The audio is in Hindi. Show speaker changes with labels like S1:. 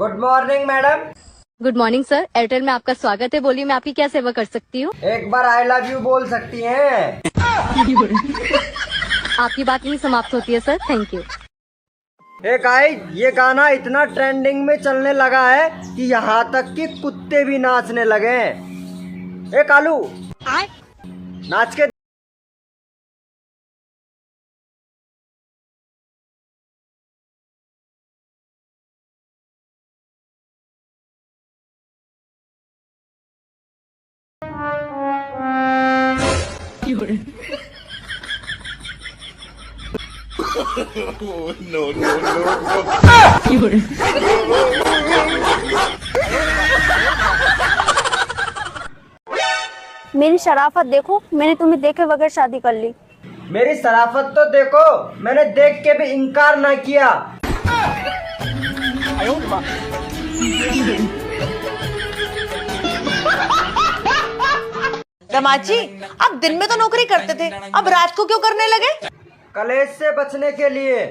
S1: Good morning madam.
S2: Good morning sir, Airtel में आपका स्वागत है। बोलिए मैं आपकी क्या सेवा कर सकती हूँ?
S1: एक बार आई लव यू बोल सकती हैं?
S2: आपकी बात नहीं समाप्त होती है सर। Thank you.
S1: एक आई, ये गाना इतना ट्रेंडिंग में चलने लगा है कि यहाँ तक कि कुत्ते भी नाचने लगे हैं। ए कालू, नाच के
S3: मेरी शराफत देखो, मैंने तुम्हें देखे बगैर शादी कर ली।
S1: मेरी शराफत तो देखो, मैंने देख के भी इनकार ना किया।
S4: दमाजी, आप दिन में तो नौकरी करते थे, अब रात को क्यों करने लगे?
S1: कलेश से बचने के लिए।